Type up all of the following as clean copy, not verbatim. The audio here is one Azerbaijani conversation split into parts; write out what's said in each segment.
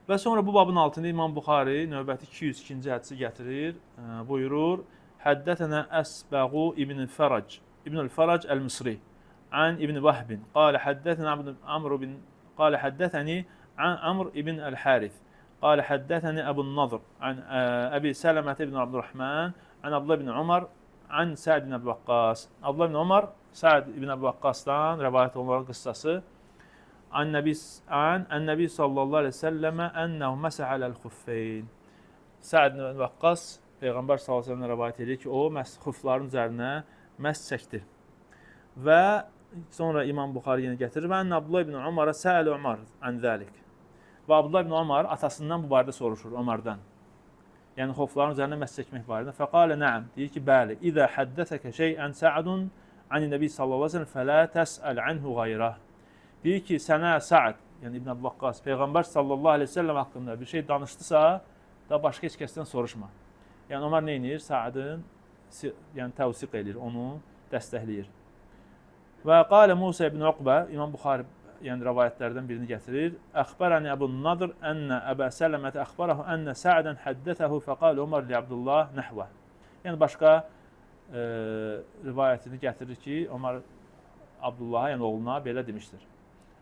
Və sonra bu babın altında İmam Buxari növbəti 202-ci hədisi gətirir. Buyurur: Həddətənə Əsbəğu İbn Fərəc, İbn Fərəc Əl-Misri, an İbn Vahb, qala həddətənə Amr bin qala həddətəni an Amr ibn Əl-Harith, qala həddətəni Əbun Nadr, an Əbi Sələmət ibn Abdurrahman, an Abdullah ibn Umar, an Sa'd ibn Əbi Vaqqas. Abdullah ibn Umar Sa'd ibn Əbi Vaqqasdan rivayət olunan qıssası. An-Nəbi sallallahu aleyhi ve selleme ennehu məsəh aləl-xuffeyn. Sa'd ibn Vaqqas Peyğəmbər sallallahu aleyhi ve sellem rivayət edir ki, o xufların üzərinə məs çəkdi. Və sonra İmam Buxari yenə gətirir və Abdullah ibn Umara səəl Umar an zəlik. Və Abdullah ibn Umar atasından bu barədə soruşur Ömərdən. Yəni xufların üzərinə məs çəkmək barədə. Fəqalə nəam, deyir ki, bəli, İzə həddəsəkə şeyən Sa'dun an-Nəbi sallallahu aleyhi ve sellem fələ təsəl anhu qayrah. Deyir ki, sənə Sa'd, yəni İbn Əbi Vaqqas, Peyğəmbər sallallahu aleyhi ve sellem haqqında bir şey danışdısa, da başqa heç kəsdən soruşma. Yəni Ömər nə edir? Sa'dın yəni təvsiq edir, onu dəstəkləyir. Və qalə Musa ibn Uqbə, İmam Buxari yəni rivayətlərdən birini gətirir. Əxbərəni Əbun Nadr ənə Əbə Sələmət əxbərəhu ənə Sa'dən həddətəhu fəqalə Ömər li Abdullah nəhvə. Yəni başqa rivayətini gətirir ki, Ömər Abdullaha, yəni oğluna belə demişdir.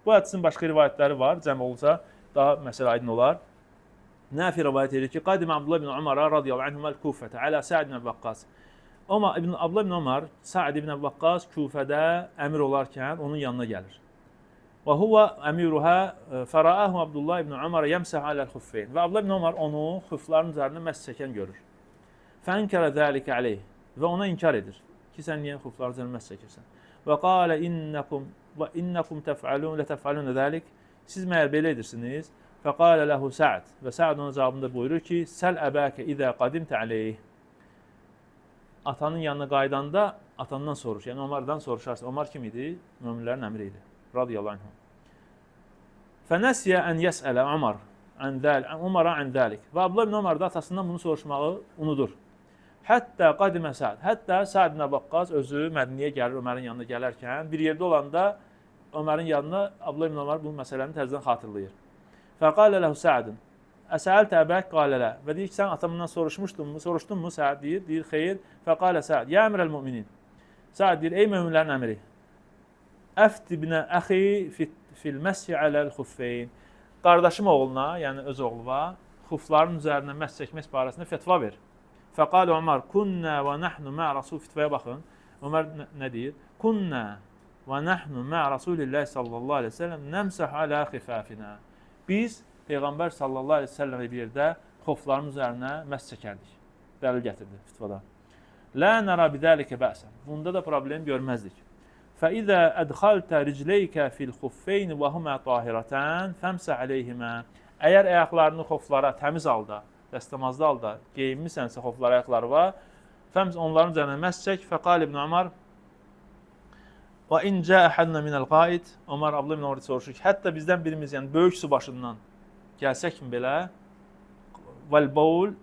Bu hədisin başqa rivayətləri var, cəm olsa daha məsələ aydın olar. Nəfi rivayət edir ki, Qadim Abdullah ibn Umara radiyallahu anhumel Kufətə alə Sa'd ibn Vaqqas. Abdullah ibn Umar Sa'd ibn Vaqqas Kufədə əmir olarkən onun yanına gəlir. Və huwa əmiruhə fərəəhu Abdullah ibn Umar yəmsəh aləl-xuffeyn. Və Abdullah ibn Umar onu xufların üzərində məs çəkən görür. Fənkərə zəlikə aleyh. Və ona inkar edir ki, sən niyə xufların üzərində məs çəkirsən? Və qalə innakum tef'alun zalik. Siz məyər belə edirsiniz? Fəqalə ləhu Sa'd. Və Sa'd onun cavabında buyurur ki, səl əbəkə izə qadimtə aleyh. Atanın yanına qaydanda atandan soruş. Yəni Ömərdən soruşarsa. Ömər kim idi? Möminlərin əmri idi. Radiyallahu anhum. Fənəsiyə ən yəsələ Umara an zalik. Və Abdullah ibn Ömər də atasından bunu soruşmağı unudur. Hətta qadimə Sa'd. Hətta Sa'd ibn Vaqqas özü Mədiniyə gəlir, Ömərin yanına gələrkən bir yerdə olanda Ömərin yanına Abdullah ibn Ömər bu məsələni təzədən xatırlayır. Fəqalə ləhu Sa'dun. Əsəltə əbək qalə lə. Və deyir ki, sən atamdan soruşdunmu? Sa'd deyir, xeyr. Fəqalə Sa'd. Ya əmirəl müminin. Sa'd deyir, ey möminlərin əmiri. Əfti binə əxi fil məsi aləl-xuffeyn. Qardaşım oğluna, yəni öz oğluna, xufların üzərinə məs çəkmək barəsində fetva ver. Fəqalə Ömər, kunnə və nəhnu mə Rasul, fitvaya baxın. Ömər nə deyir? Kunnə və nəhnu mə Rasulillahi sallallahu aleyhi ve sellem nəmsəh alə xifəfinə. Biz Peyğəmbər sallallahu aleyhi ve sellem bir yerdə xofların üzərinə məs çəkərdik. Dəlil gətirdi fitvada. Lə nərə bidəlikə bəsən. Bunda da problem görməzdik. Fəizə ədxaltə ricləykə fil xuffeyni və humə tahirətən fəmsəh aleyhimə. Əgər ayaqlarını xoflara təmiz halda, dəstəmazlı halda geyinmisənsə xoflar ayaqları var, onların üzərinə məs çək. Fəqal ibn Ömər və in cəə əhədnə minəl qaid. Ömər Abdullah ibn Ömər soruşur ki, hətta bizdən birimiz, yəni böyük su başından gəlsək mi belə? Vəl-bəul,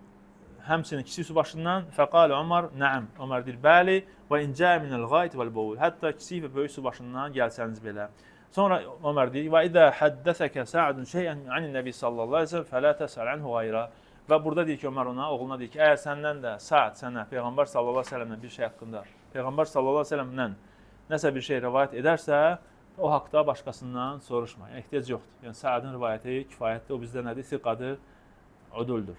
həmçinin kiçik su başından. Fəqal Ömər, nəəm. Ömər deyir, bəli. Və in cəə minəl qaid vəl-bəul. Hətta kiçik və böyük su başından gəlsəniz belə. Sonra Ömər deyir, və idə həddəsəkə Sa'dun şeyən anin-Nəbi sallallahu aleyhi ve sellem fələ təsəl anhu qayra. Və burada deyir ki, Ömər ona, oğluna deyir ki, əgər səndən də Sa'd sənə Peyğəmbər sallallahu aleyhi ve sellemdən bir şey haqqında, Peyğəmbər sallallahu aleyhi ve sellemdən nəsə bir şey rivayət edərsə, o haqda başqasından soruşma. Yəni, ehtiyac yoxdur. Yəni, Sa'dın rivayəti kifayətdir. O bizdə nədir? Siqadır, uduldür.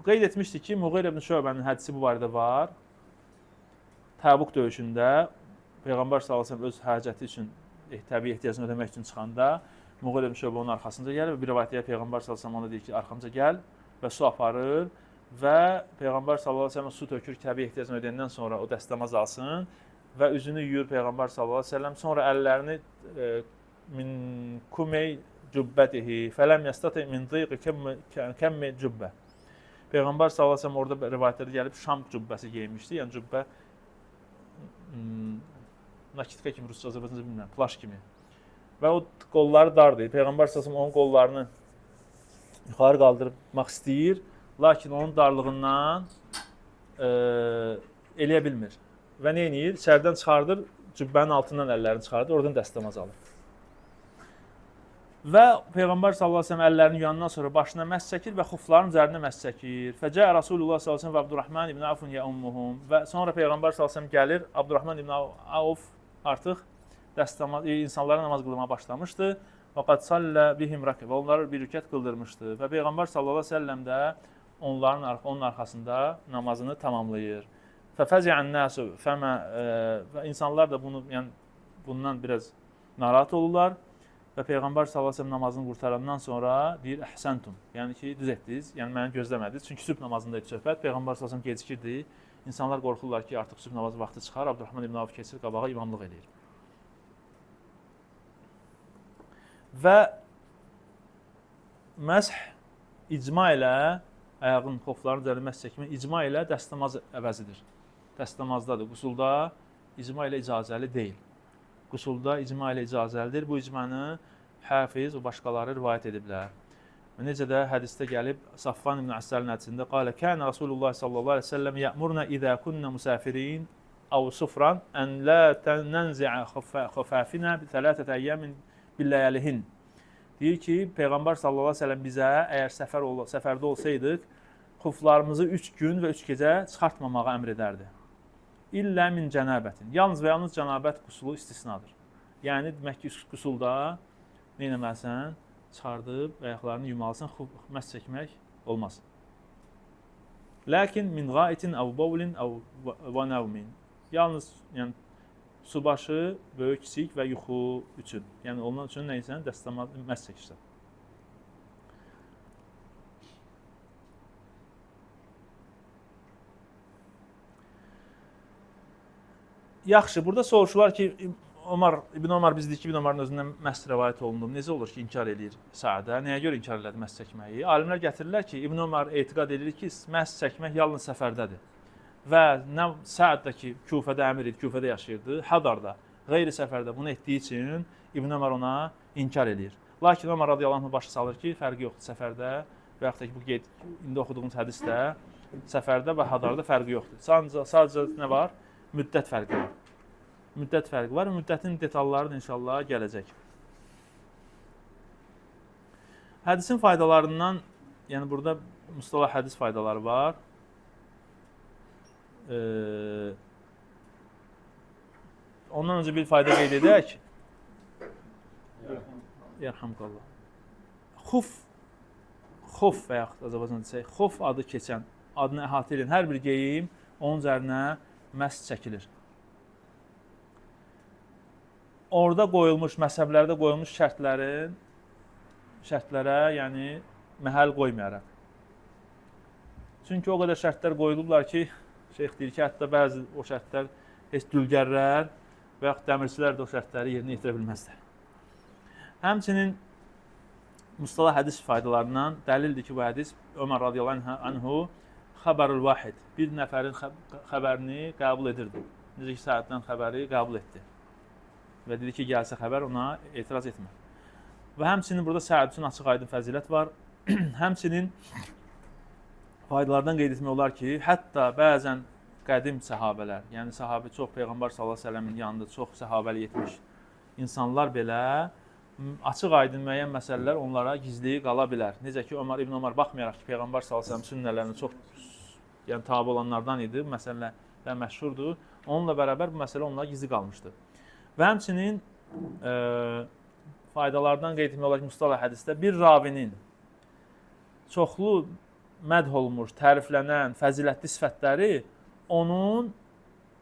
Qeyd etmişdik ki, Muğir ibn Şöbənin hədisi bu barədə var. Təbuk döyüşündə Peyğəmbər sallallahu əleyhi və səlləm öz həcəti üçün, təbii ehtiyacını ödəmək üçün çıxanda Muğir ibn Şöbə onun arxasınca gəlir və bir rivayətdə Peyğəmbər sallallahu əleyhi və səlləm ona deyir ki, arxamca gəl və su aparır və Peyğəmbər sallallahu əleyhi və səlləm su tökür, təbii ehtiyacını ödəyəndən sonra o dəstəmaz alsın və üzünü yuyur Peyğəmbər sallallahu əleyhi və səlləm, sonra əllərini min kumey cübbətihi fələm yəstati min dıйqi kəmmi cübbə. Peyğəmbər sallallahu əleyhi və səlləm orada rivayətlərdə gəlib şam cübbəsi geyinmişdi. Yəni cübbə nakitka kimi, rusca, Azərbaycanca bilmirəm, plaş kimi. Və o qolları dardır. Peyğəmbər sallallahu əleyhi və səlləm onun qollarını yuxarı qaldırmaq istəyir, lakin onun darlığından eləyə bilmir. Və nə edir? İçəridən çıxardır, cübbənin altından əllərini çıxardır, oradan dəstəmaz alır. Və Peyğəmbər sallallahu əleyhi və səlləm əllərini yuyandan sonra başına məs çəkir və xufların üzərinə məs çəkir. Fəcə Rasulullah sallallahu əleyhi və səlləm və Abdurrahman ibn Avfun yəummuhum. Və sonra Peyğəmbər sallallahu əleyhi və səlləm gəlir, Abdurrahman ibn Avf artıq insanlara namaz qılmağa başlamışdı. Və qad sallə bihim rakib. Onları bir rükət qıldırmışdı və Peyğəmbər sallallahu əleyhi və səlləm də onun arxasında namazını tamamlayır. Fəfəzi'an nasu fəmə və insanlar da bundan biraz narahat olurlar və Peyğəmbər sallallahu əleyhi və səlləm namazını qurtarandan sonra deyir əhsəntum. Yəni ki, düz etdiniz. Yəni məni gözləmədiniz. Çünki sübh namazında idi söhbət. Peyğəmbər sallallahu əleyhi və səlləm gecikirdi. İnsanlar qorxurlar ki, artıq sübh namazı vaxtı çıxar. Abdurrahman ibn Avf keçir qabağa imamlıq edir. Və məsh icma ilə ayağın xofların üzərində məs çəkmək icma ilə dəstəmaz əvəzidir. Dəstəmazdadır. Qusulda icma ilə icazəli deyil. Qusulda icma ilə icazəlidir. Bu icmanı Hafiz və başqaları rivayət ediblər. Və necə də hədisdə gəlib Safvan ibn Əsəlin hədisində qalə kənə Rasulullah sallallahu əleyhi və səlləm yəmurna izə kunna musafirin aw sufran an la tanzi'a khafafina bi 3 ayyamin billayalihin. Deyir ki, Peyğəmbər sallallahu əleyhi və səlləm bizə əgər səfərdə olsaydıq, xuflarımızı 3 gün və 3 gecə çıxartmamağa əmr edərdi. İllə min cənabətin. Yalnız və yalnız cənabət qusulu istisnadır. Yəni demək ki, qusulda nə etməlisən? Çıxardıb ayaqlarını yumalısan, məs çəkmək olmaz. Lakin min ghaitin aw bawlin aw wa nawmin. Yalnız yəni subaşı, böyük, kiçik və yuxu üçün. Yəni onun üçün nə etsən? Dəstəmaz məs çəkirsən. Yaxşı, burada soruşurlar ki, İbn Ömər biz deyik ki, İbn Ömərin özündən məhz rəvayət olunub. Necə olur ki, inkar eləyir Səadə? Nəyə görə inkar elədi məhz çəkməyi? Alimlər gətirirlər ki, İbn Ömər etiqad edir ki, məhz çəkmək yalnız səfərdədir. Və nə Səaddə ki, Küfədə əmir idi, Küfədə yaşayırdı, Hadarda, qeyri səfərdə bunu etdiyi üçün İbn Ömər ona inkar eləyir. Lakin Ömər radiyallahu anh başa salır ki, fərqi yoxdur səfərdə və yaxud da ki, bu indi oxuduğumuz hədisdə səfərdə və Hadarda fərqi yoxdur. Sadəcə nə var? Müddət fərqi var. Müddət fərqi var. Müddətin detalları inşallah gələcək. Hədisin faydalarından, yəni burada müstəlah hədis faydaları var. Ondan öncə bir fayda qeyd edək. Yerhamdülillah. Xuf və yaxud Azərbaycan desək, xuf adı keçən, adını əhatə edən hər bir geyim onun üzərinə məhz çəkilir. Orada qoyulmuş, məzhəblərdə qoyulmuş şərtlərə, yəni məhəl qoymayaraq. Çünki o qədər şərtlər qoyulublar ki, şeyx deyir ki, hətta bəzi o şərtlər heç dülgərlər və yaxud dəmirçilər də o şərtləri yerinə yetirə bilməzlər. Həmçinin müstəlah hədis faydalarından dəlildir ki, bu hədis Ömər radiyallahu anhu xəbərül vahid, bir nəfərin xəbərini qəbul edirdi. Necə ki, Səaddən xəbəri qəbul etdi. Və dedi ki, gəlsə xəbər ona etiraz etmə. Və həmçinin burada Səad üçün açıq aydın fəzilət var. Həmçinin faydalardan qeyd etmək olar ki, hətta bəzən qədim səhabələr, yəni səhabə çox Peyğəmbər sallallahu əleyhi və səlləmin yanında çox səhabəlik etmiş insanlar belə açıq aydın müəyyən məsələlər onlara gizli qala bilər. Necə ki, İbn Ömər baxmayaraq ki, Peyğəmbər sallallahu əleyhi və səlləm sünnələrinə çox tabe olanlardan idi, bu məsələlər məşhurdur. Onunla bərabər bu məsələ onlara gizli qalmışdı. Və həmçinin faydalardan qeyd etmək olar ki, müstəlah hədisdə bir ravinin çoxlu mədh olunmuş, təriflənən, fəzilətli sifətləri onun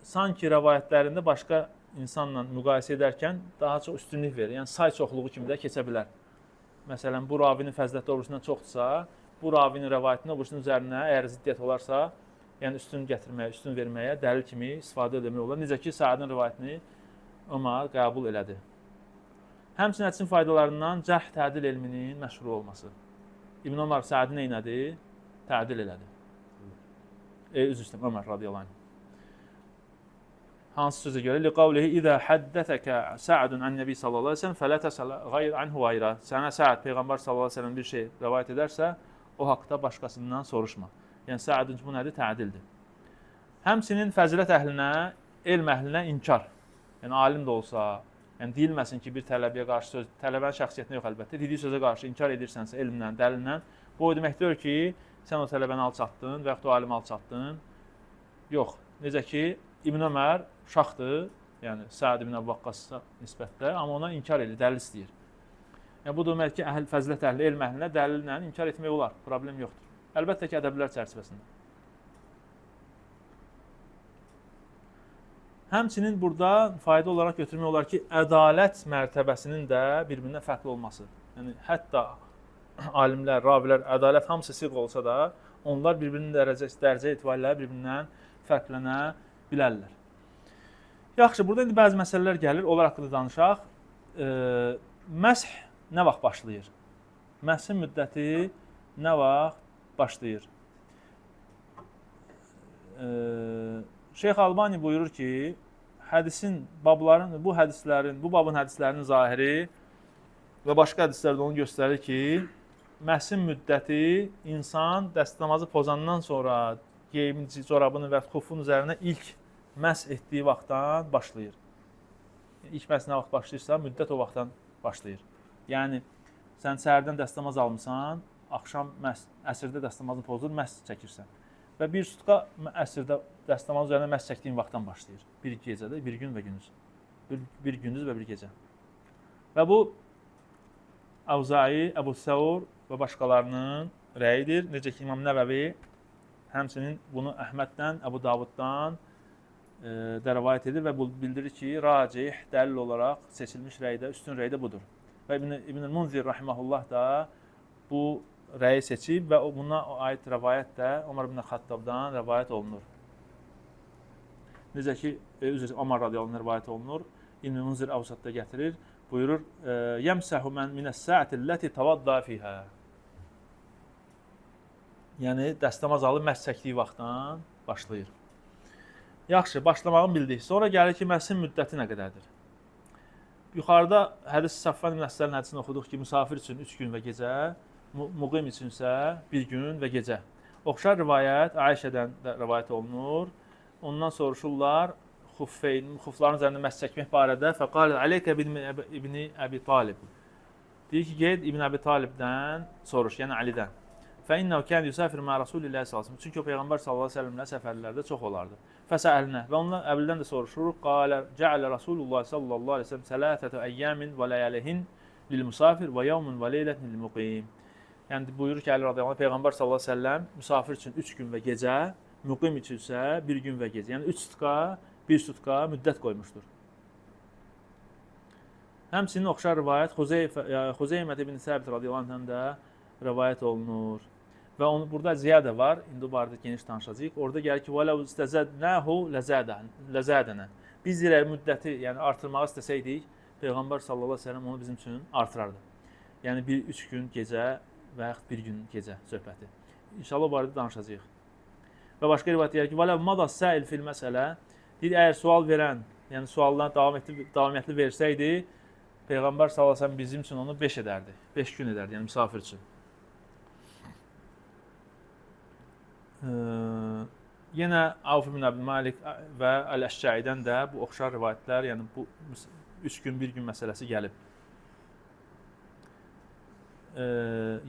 sanki rəvayətlərində başqa insanla müqayisə edərkən daha çox üstünlük verir. Yəni say çoxluğu kimi də keçə bilər. Məsələn, bu ravinin fəzilətli obrisindən çoxdursa, bu ravinin rəvayətinin obrisin üzərinə əgər ziddiyyət olarsa, yəni üstün gətirməyə, üstün verməyə dəlil kimi istifadə etmək olar. Necə ki, Səadın rəvayətini Ömər qəbul elədi. Həmçinin hədisin faydalarından cərh tədil elminin məşhur olması. İbn Ömər Səadı nə etdi? Tədil elədi. Üzr istəyirəm, Ömər radiyallahu anh. Hansı sözə görə? Liqavlihi İzə həddətəkə Səadun ən-Nəbi sallallahu əleyhi və səlləm fələ təsəl qeyr anhu qeyra. Sənə Səad Peyğəmbər sallallahu əleyhi və səlləm bir şey rivayet edərsə, o haqqda başqasından soruşma. Yəni Səadın bu nədir? Tədildir. Həmçinin fəzilət əhlinə, elm əhlinə inkar. Yəni alim də olsa, Yəni deyilməsin ki, bir tələbəyə qarşı söz, tələbənin şəxsiyyətinə yox əlbəttə, dediyi sözə qarşı inkar edirsənsə elmlə, dəlillə, bu o demək deyil ki, sən o tələbəni alçatdın və yaxud da o alimi alçatdın. Yox. Necə ki, İbn Ömər uşaqdır, yəni Səad ibn Əbu Vaqqasa nisbətdə, amma ona inkar edir, dəlil istəyir. Yəni bu demək ki, fəzilət əhli, elm əhlinə dəlillə inkar etmək olar, problem yoxdur. Əlbəttə ki, ədəblər çərçivəsində. Həmçinin burada fayda olaraq götürmək olar ki, ədalət mərtəbəsinin də bir-birindən fərqli olması. Yəni hətta alimlər, ravilər, ədalət hamısı siğ olsa da, onlar bir-birinin dərəcə etibarilə bir-birindən fərqlənə bilərlər. Yaxşı, burada indi bəzi məsələlər gəlir, onlar haqqında danışaq. Məsh nə vaxt başlayır? Məshin müddəti nə vaxt başlayır? Şeyx Albani buyurur ki, hədisin, babların, bu babın hədislərinin zahiri və başqa hədislərdə onu göstərir ki, məhsin müddəti insan dəstəmazı pozandan sonra geyimci corabını və xufun üzərinə ilk məhs etdiyi vaxtdan başlayır. İlk məhs nə vaxt başlayırsa, müddət o vaxtdan başlayır. Yəni, sən səhərdən dəstəmaz almışsan, axşam əsrdə dəstəmazını pozdur, məhs çəkirsən. Və bir sutka əsrdə dəstəmaz üzərində məhz çəkdiyin vaxtdan başlayır. Bir gecədə, bir gün və gündüz. Bir gündüz və bir gecə. Və bu, Əvzai, Əbu Səur və başqalarının rəyidir. Necə ki, İmam Nəvəvi həmçinin bunu Əhməddən, Əbu Davuddan də rəvayət edir və bildirir ki, racih, dəlil olaraq seçilmiş rəydə, üstün rəydə budur. Və İbn-i Munzir rahiməhullah da bu rəyi seçib və buna aid rəvayət də Ömər ibn Xattabdan rəvayət olunur. Necə ki, Ömər radiyallahu rəvayət olunur, İbn-i Munzir Əvsatda gətirir, buyurur, Yəmsəhu mən minəs-səətilləti tavadda fihə. Yəni, dəstəmaz alıb məhz çəkdiyi vaxtdan başlayır. Yaxşı, başlamağını bildik. Sonra gəlir ki, məhsin müddəti nə qədərdir? Yuxarıda hədis Safvan ibn Əslərin hədisini oxuduq ki, müsafir üçün 3 gün və gecə, muqim üçünsə 1 gün və gecə. Oxşar rivayət Ayşədən də rivayət olunur. Ondan soruşurlar, xufların üzərində məhz çəkmək barədə. Fəqalə aleykə İbn Əbi Talib. Deyir ki, ged İbn Əbi Talibdən soruş, yəni Əlidən. Fəinnəhu kən yusafir mə Rasulillah sallallahu. Çünki o Peyğəmbər sallallahu əleyhi və səlləmlə səfərlərdə çox olardı. Fəsəəlinə və ondan əvvəldən də soruşur. Qalə cəalə Rasulullah sallallahu əleyhi və səlləm səlâsətə əyyəmin və ləyəlihin lil musafir və yevmun və leylətun lil muqim. Yəni buyurur ki, Əli radiyallahu anh, Peyğəmbər sallallahu əleyhi və səlləm müsafir üçün 3 gün və gecə, muqim üçünsə 1 gün və gecə. Yəni 3 sutka, 1 sutka müddət qoymuşdur. Həmçinin oxşar rivayət Xuzeymət ibn Səbit radiyallahu anhdan da rivayət olunur. Və burada ziyadə var, indi bu barədə geniş danışacağıq. Orada gəlir ki, وَلَوْ اسْتَزَدْنَاهُ لَزَادَنَا. Biz ilə müddəti, yəni artırmağı istəsəydik, Peyğəmbər sallallahu əleyhi və səlləm onu bizim üçün artırardı. Yəni 3 gün gecə və yaxud 1 gün gecə söhbəti. İnşallah bu barədə danışacağıq. Və başqa rivayət deyir ki, وَلَوْ مَضَى السَّائِلْ فِي الْمَسْأَلَةِ. Deyir, əgər sual verən, yəni sualdan davamiyyətli versəydi, Peyğəmbər sallallahu əleyhi və səlləm bizim üçün onu 5 edərdi. 5 gün edərdi, yəni misafir üçün. Yenə Avf ibn Əbd Malik və Əl-Əşcəidən də bu oxşar rivayətlər, yəni bu 3 gün, 1 gün məsələsi gəlib.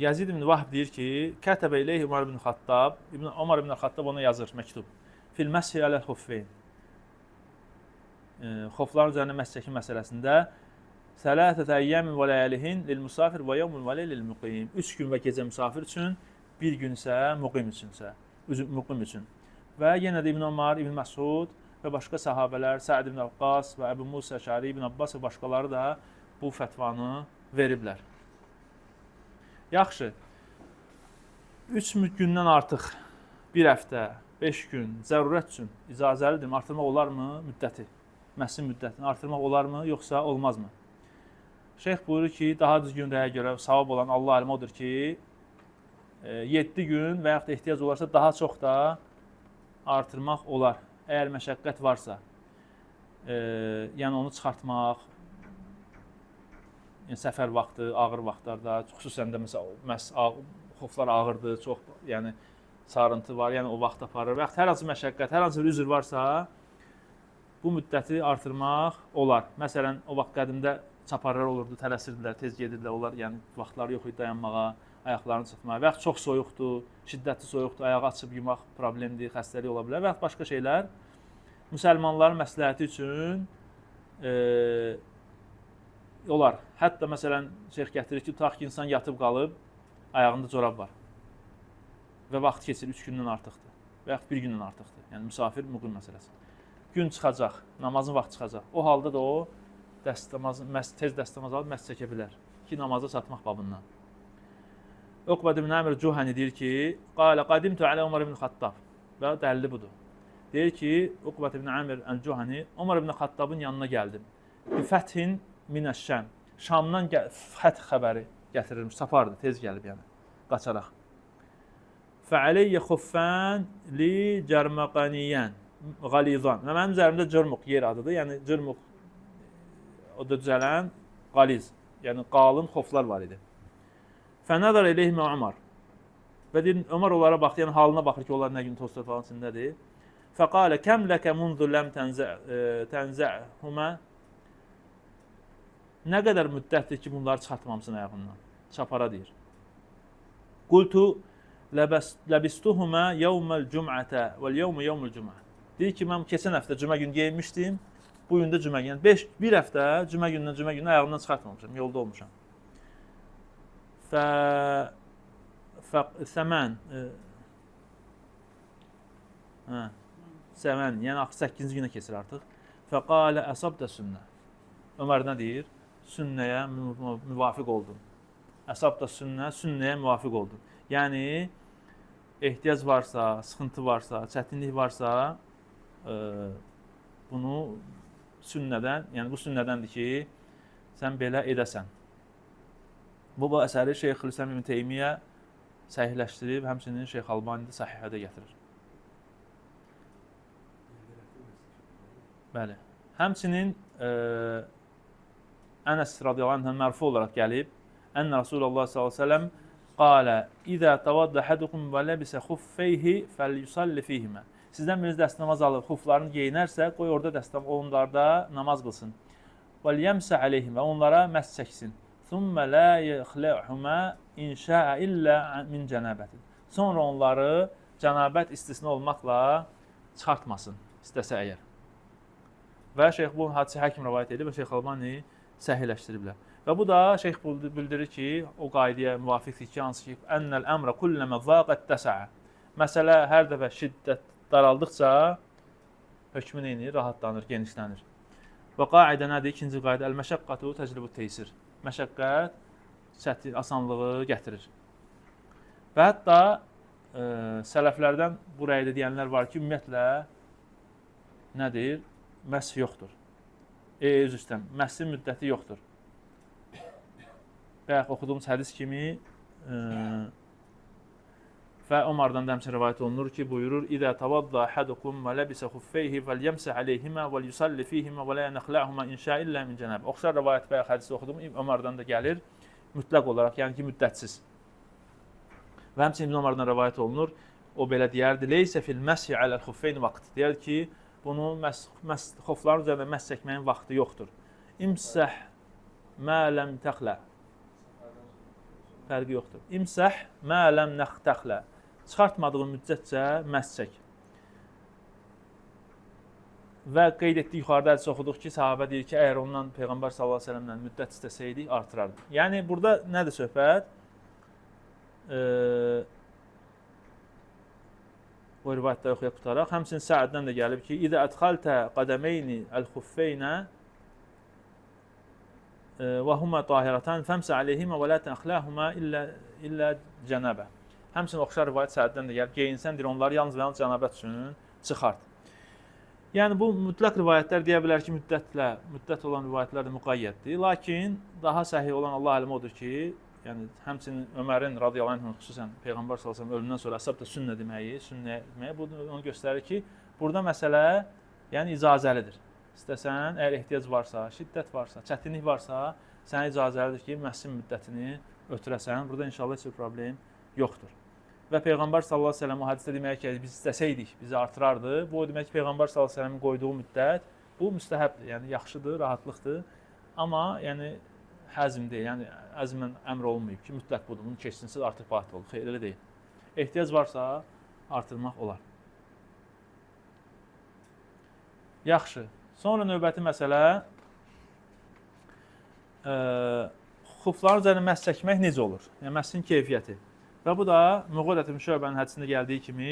Yazid ibn Vahb deyir ki, Kətəbə iləyhi Ömər ibn Xattab, Ömər ibn Xattab ona yazır məktub. Fil məshi aləl-xuffeyn. Xofların üzərində məhz çəkim məsələsində Sələtətə əyyəmin və ləyəlihin lil-musafir və yevmun və lil-muqim. 3 gün və gecə misafir üçün, 1 gün isə muqim üçün. Və yenə də İbn Ömər, İbn Məsud və başqa sahabələr, Səad ibn Əvqas və Əbu Musa Əşəri, İbn Abbas və başqaları da bu fətvanı veriblər. Yaxşı, 3 gündən artıq 1 həftə, 5 gün zərurət üçün icazəlidir. Artırmaq olarmı müddəti? Məhsin müddətini artırmaq olarmı, yoxsa olmazmı? Şeyx buyurur ki, daha düzgün rəyə görə savab olan Allah alim odur ki, 7 gün və yaxud da ehtiyac olarsa daha çox da artırmaq olar. Əgər məşəqqət varsa, yəni onu çıxartmaq, yəni səfər vaxtı, ağır vaxtlarda, xüsusən də məsələn, xoflar ağırdır, çox yəni, sarıntı var, yəni o vaxt aparır və yaxud hər hansı məşəqqət, hər hansı bir üzr varsa, bu müddəti artırmaq olar. Məsələn, o vaxt qədimdə çaparlar olurdu, tələsirdilər, tez gedirdilər. Onlar yəni vaxtları yox idi dayanmağa, ayaqlarını çıxmağa. Və yaxud çox soyuqdur, şiddətli soyuqdur, ayağı açıb yumaq problemdir, xəstəlik ola bilər və yaxud başqa şeylər müsəlmanların məsləhəti üçün olar. Hətta məsələn şeyx gətirir ki, tutaq ki, insan yatıb qalıb, ayağında corab var və vaxt keçir 3 gündən artıqdır və yaxud 1 gündən artıqdır. Yəni müsafir müqim məsələsi. Gün çıxacaq, namazın vaxtı çıxacaq. O halda da o tez dəstəmaz alıb məhz çəkə bilər ki, namaza çatmaq babından. Uqbə ibn Amir Cuhani deyir ki, qalə qadimtu alə Umar ibn Xattab. Və dəlili budur. Deyir ki, Uqbə ibn Amir Cuhani Umar ibn Xattabın yanına gəldim. Bi fəthin minəş-Şam. Şamdan fəth xəbəri gətirilmiş, safardı, tez gəlib yəni, qaçaraq. Fəaleyyə xuffən li cərməqaniyən, qalizan. Mənim üzərimdə cırmuq yer adıdır, yəni cırmuq o da düzələn qaliz, yəni qalın xoflar var idi. Fənədər eləyhimə Umar. Və deyir, Ömər onlara baxdı, yəni halına baxır ki, onlar nə gün toz torpağın içindədir. Fəqalə kəm ləkə munzu ləm tənzəhumə. Nə qədər müddətdir ki, bunları çıxartmamısın ayağından? Çapara deyir. Qultu ləbistuhumə yevməl cümətə vəl-yevmə yevmül cümə. Deyir ki, mən keçən həftə cümə günü geyinmişdim, bu gün də cümə günü. Yəni bir həftə cümə günündən ayağından çıxartmamışam, yolda olmuşam. Səmən, yəni 8-ci günə keçir artıq. Fəqalə əsabdə sünnə. Ömər nə deyir? Sünnəyə müvafiq oldun. Əsabdə sünnə, sünnəyə müvafiq oldun. Yəni, ehtiyac varsa, sıxıntı varsa, çətinlik varsa, bunu sünnədən, yəni bu sünnədəndir ki, sən belə edəsən. Bu əsəri Şeyx İslam İbn Teymiyyə səhihləşdirib, həmçinin Şeyx Albani də səhihədə gətirir. Bəli. Həmçinin Ənəs radiyallahu anhdan mərfu olaraq gəlib, Ənə Rasulullah sallallahu əleyhi və səlləm qalə: "İzə tavadda ahadukum və labisə xuffeyhi felyusalli fihimə." Sizdən biriniz dəstəmaz alıb xuflarını geyinərsə, qoy orada onlarda namaz qılsın. "Və yemsə aleyhimə." Onlara məs çəksin. "Thumma la yaxla'huma in şa'a illa min canabatin." Sonra onları cənabət istisna olmaqla çıxartmasın, istəsə əgər. Və şeyx bu hadisə həkim rivayet edib və Şeyx Albani səhihləşdiriblər. Və bu da şeyx bildirir ki, o qaydaya müvafiqdir ki, hansı ki, "Ennel əmrə kulləmə zaqət təsəə." Məsələ hər dəfə şiddət daraldıqca hökmü neyini rahatlanır, genişlənir. Və qaidə nədir? İkinci qayda əl-məşəqqatu təcribut teysir. Məşəqqət çətin, asanlığı gətirir. Və hətta sələflərdən bu rəydə deyənlər var ki, ümumiyyətlə nədir? Məsh yoxdur. Öz üstəm, məhsin müddəti yoxdur. Bayaq oxuduğumuz hədis kimi və Ömərdən də həmçinin rivayət olunur ki, buyurur: "İzə tavadda ahadukum və labisə xuffeyhi felyemsə aleyhimə və yusalli fihimə və la yanxla'huma in şa'a illa min canab." Oxşar rivayət bayaq hədisi oxudum, Ömərdən də gəlir mütləq olaraq, yəni ki, müddətsiz. Və həmçinin Ömərdən rivayət olunur, o belə deyərdi: "Leysə fil məshi aləl xuffeyn vaqt." Deyir ki, bunun xofların üzərində məs çəkməyin vaxtı yoxdur. İmsəh mə ləm təxlə. Fərqi yoxdur. İmsəh mə ləm nəxtəxlə. Çıxartmadığın müddətcə məs çək. Və qeyd etdik, yuxarıda hədis oxuduq ki, sahabə deyir ki, əgər ondan Peyğəmbər sallallahu əleyhi və səlləmdən müddət istəsəydik, artırardı. Yəni burada nədir söhbət? O rivayətdə oxuyaq tutaraq. Həmçinin Səəddən də gəlib ki, "İzə ədxaltə qədəmeyni əl-xuffeynə və huma tahiratan famsa aleyhima və la təxlahuma illə cənabə." Həmçinin oxşar rivayət Səəddən də gəlib, geyinsən deyir, onları yalnız və yalnız cənabət üçün çıxart. Yəni bu mütləq rivayətlər deyə bilər ki, müddət olan rivayətlər də müqayyətdir. Lakin daha səhih olan Allah alim odur ki, yəni həmçinin Ömərin radiyallahu anh xüsusən Peyğəmbər sallallahu əleyhi və səlləm ölümündən sonra əsəb də sünnə deməyi, bu onu göstərir ki, burada məsələ yəni icazəlidir. İstəsən, əgər ehtiyac varsa, şiddət varsa, çətinlik varsa, sənə icazəlidir ki, məhsin müddətini ötürəsən. Burada inşallah heç bir problem yoxdur. Və Peyğəmbər sallallahu əleyhi və səlləm o hədisdə demək ki, biz istəsəydik, bizi artırardı. Bu o demək ki, Peyğəmbər sallallahu əleyhi və səlləmin qoyduğu müddət Bu müstəhəbdir, yəni yaxşıdır, rahatlıqdır. Amma yəni həzm deyil, yəni əzmən əmr olmayıb ki, mütləq budur, bunu keçsinsiz artıq batıl olur. Xeyr, elə deyil. Ehtiyac varsa artırmaq olar. Yaxşı. Sonra növbəti məsələ xufların üzərində məs çəkmək necə olur? Yəni məsin keyfiyyəti. Və bu da Muğirət ibn Şöbənin hədisində gəldiyi kimi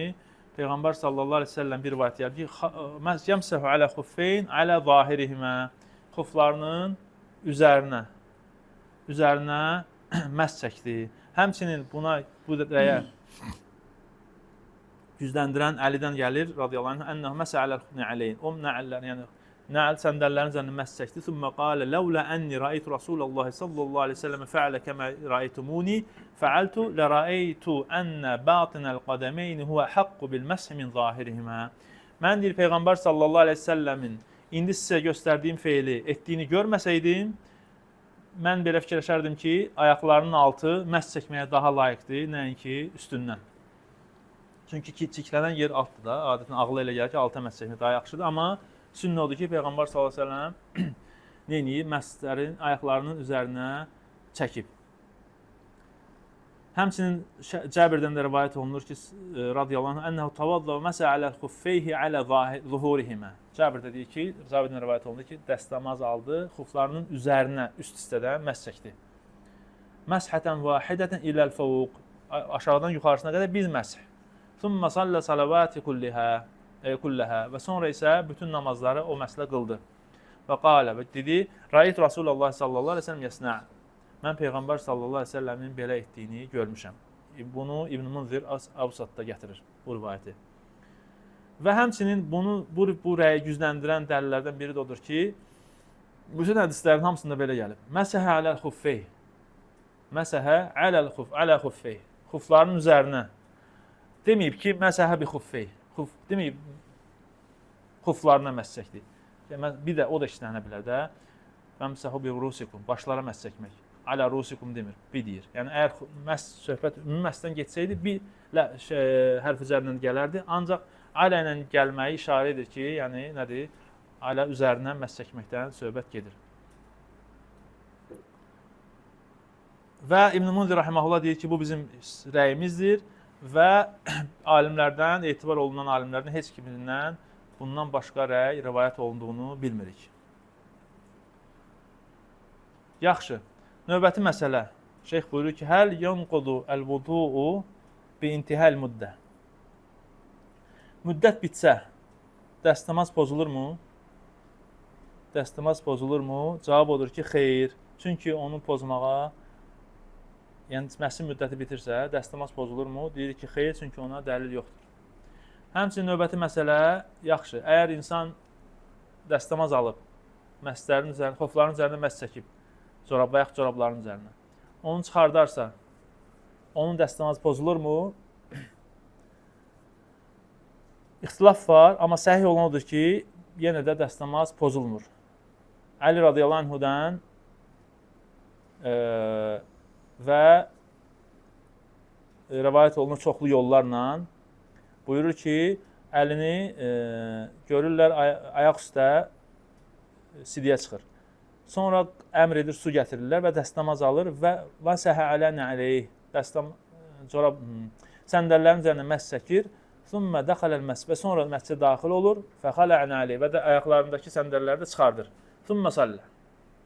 Peyğəmbər sallallahu əleyhi və səlləm bir rivayət gəldi ki, "Yəmsəhu alə xuffeyn alə zahirihimə." Xuflarının üzərinə məs çəkdi. Həmçinin buna bu rəyə gücləndirən Əlidən gəlir radiyallahu anh, "Ənəhu məsə aləl nə'aleyn." O nə'əllər, yəni nə'əl səndəllərin üzərində məs çəkdi. "Thumma qala laula anni ra'aytu Rasulullah sallallahu əleyhi və səlləm fa'ala kama ra'aytumuni fa'altu la ra'aytu anna batinal qadamayn huwa haqqu bil mashi min zahirihima." Mən deyir Peyğəmbər sallallahu əleyhi və səlləmin indi sizə göstərdiyim feili etdiyini görməsəydim, mən belə fikirləşərdim ki, ayaqlarının altı məs çəkməyə daha layiqdir, nəinki üstündən. Çünki çiklənən yer altdır da, adətən ağlı elə gəlir ki, alta məs çəkmək daha yaxşıdır. Amma sünnə odur ki, Peyğəmbər sallallahu əleyhi və səlləm neyini məslərin ayaqlarının üzərinə çəkib. Həmçinin Cəbirdən də rivayət olunur ki, radiyallahu anh, "Ənəhu tavadda və məsə alə xuffeyhi alə zuhurihimə." Cəbir də deyir ki, Cəbirdən rivayət olunur ki, dəstəmaz aldı, xuflarının üzərinə, üst hissədən məs çəkdi. Məshətən vahidətən iləl fəvq. Aşağıdan yuxarısına qədər bir məsh. Thumma salla salavati kullaha və sonra isə bütün namazları o məslə qıldı. Və qala və dedi: "Ra'aytu Rasulullah sallallahu əleyhi və səlləm yasna." Mən Peyğəmbər sallallahu əleyhi və səlləmin belə etdiyini görmüşəm. Bunu İbn Munzir Avsatda gətirir bu rivayəti. Və həmçinin bu rəyi gücləndirən dəlillərdən biri də odur ki, bütün hədislərin hamısında belə gəlib. Məsəhə aləl xuffey. Məsəhə aləl xuffey. Xufların üzərinə. Deməyib ki, məsəhə bi xuffey. Deməyib xuflarına məs çəkdi. Bir də o da işlənə bilər də. Məmsəhu bi rusikum. Başlara məs çəkmək. Alə rusikum demir. Bi deyir. Yəni əgər söhbət ümumi məsdən geçsəydi bir hərf üzərindən gələrdi. Ancaq alə ilə gəlməyi işarə edir ki, yəni nədir? Alə üzərindən məs çəkməkdən söhbət gedir. Və İbn Munzir rahimehullah deyir ki, bu bizim rəyimizdir və alimlərdən, etibar olunan alimlərdən heç kimindən bundan başqa rəy rivayət olunduğunu bilmirik. Yaxşı. Növbəti məsələ. Şeyx buyurur ki, "Həl yanqudu el-vudu'u bi intihal muddə." Müddət bitsə, dəstəmaz pozulurmu? Dəstəmaz pozulurmu? Cavab odur ki, xeyr. Çünki onu pozmağa, yəni məsin müddəti bitirsə, dəstəmaz pozulurmu? Deyir ki, xeyr, çünki ona dəlil yoxdur. Həmçinin növbəti məsələ, yaxşı, əgər insan dəstəmaz alıb, məslərin üzərində, xofların üzərində məs çəkib, bayaq corabların üzərinə, onu çıxardarsa, onun dəstəmaz pozulurmu? İxtilaf var, amma səhih olan odur ki, yenə də dəstəmaz pozulmur. Əli radiyallahu anhudan və rivayət olunur çoxlu yollarla buyurur ki, əlini görürlər ayaq üstə sidiyə çıxır. Sonra əmr edir, su gətirirlər və dəstəmaz alır və səhə ələn əleyh səndəllərin üzərinə məs çəkir. Thumma dəxaləl məs və sonra məscidə daxil olur. Fəxalən əleyh və də ayaqlarındakı səndəlləri də çıxardır. Thumma sallə.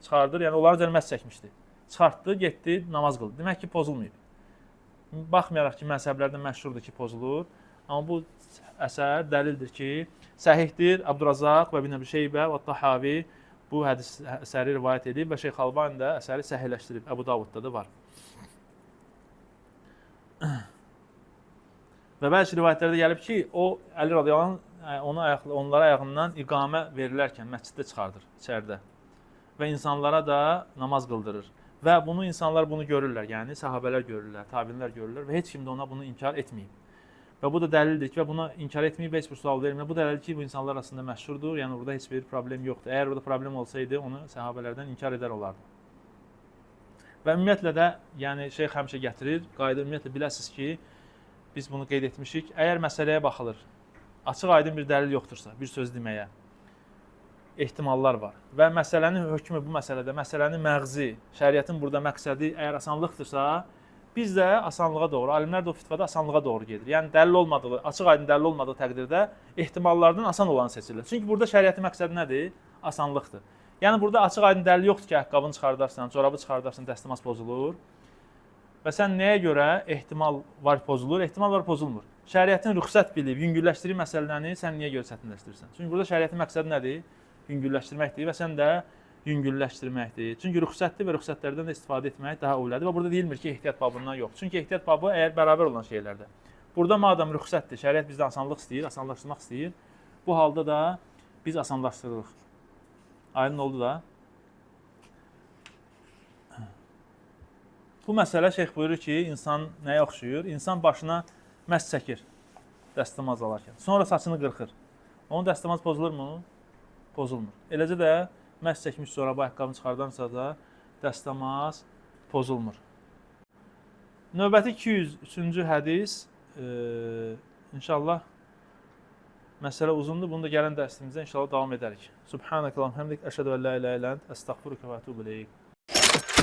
Çıxardır, yəni onların üzərinə məs çəkmişdi. Çıxartdı, getdi, namaz qıldı. Demək ki, pozulmayıb. Baxmayaraq ki, məzhəblərdə məşhurdur ki, pozulur. Amma bu əsər dəlildir ki, səhihdir. Abdurrazaq və Ibn Əbi Şeybə və Tahavi bu əsəri rivayət edib və Şeyx Albani də əsəri səhihləşdirib. Əbu Davudda da var. Və bəzi rivayətlərdə gəlib ki, o Əli radiyallahu anh onlara ayağından iqamə verilərkən məsciddə çıxardır içəridə və insanlara da namaz qıldırır. Və bunu insanlar bunu görürlər, yəni sahabələr görürlər, tabinlər görürlər və heç kim də ona bunu inkar etməyib. Və bu da dəlildir ki, və buna inkar etməyib, heç bir sual vermir. Bu dəlildir ki, bu insanlar arasında məşhurdur, yəni orada heç bir problem yoxdur. Əgər orada problem olsaydı, onu sahabələrdən inkar edər olardı. Və ümumiyyətlə də, yəni şeyx həmişə gətirir, qayda ümumiyyətlə biləsiniz ki, biz bunu qeyd etmişik. Əgər məsələyə baxılır, açıq aydın bir dəlil yoxdursa, bir söz deməyə, ehtimallar var. Və məsələnin hökmü bu məsələdə, məsələnin məğzi, şəriətin burada məqsədi əgər asanlıqdırsa, biz də asanlığa doğru, alimlər də o fitvada asanlığa doğru gedir. Yəni dəlil olmadığı, açıq-aydın dəlil olmadığı təqdirdə ehtimallardan asan olanı seçilir. Çünki burada şəriətin məqsədi nədir? Asanlıqdır. Yəni burada açıq-aydın dəlil yoxdur ki, ayaqqabını çıxardarsan, çorabı çıxardarsan, dəstəmaz pozulur. Və sən nəyə görə ehtimal var pozulur, ehtimal var pozulmur. Şəriətin rüxsət bilib, yüngülləşdirdiyi məsələni sən niyə görə çətinləşdirirsən? Çünki burada şəriətin məqsədi nədir? Yüngülləşdirməkdir və sən də yüngülləşdirməkdir. Çünki rüxsətdir və rüxsətlərdən də istifadə etmək daha öylədir və burada deyilmir ki, ehtiyat babından yox. Çünki ehtiyat babı əgər bərabər olan şeylərdə. Burada madam rüxsətdir, şəriət bizdən asanlıq istəyir, asanlaşdırmaq istəyir. Bu halda da biz asanlaşdırırıq. Aydın oldu da. Bu məsələ şeyx buyurur ki, insan nəyə oxşuyur? İnsan başına məs çəkir dəstəmaz alarkən. Sonra saçını qırxır. Onun dəstəmaz pozulurmu? Pozulmur. Eləcə də məs çəkmiş sonra bu ayaqqabını çıxardansa da dəstəmaz pozulmur. Növbəti 203-cü hədis inşallah məsələ uzundur. Bunu da gələn dərsimizdə inşallah davam edərik. Subhanakallahumma hamdik, əşhədu en la ilahe illə ent, əstəğfiruke və etûbü ileyk.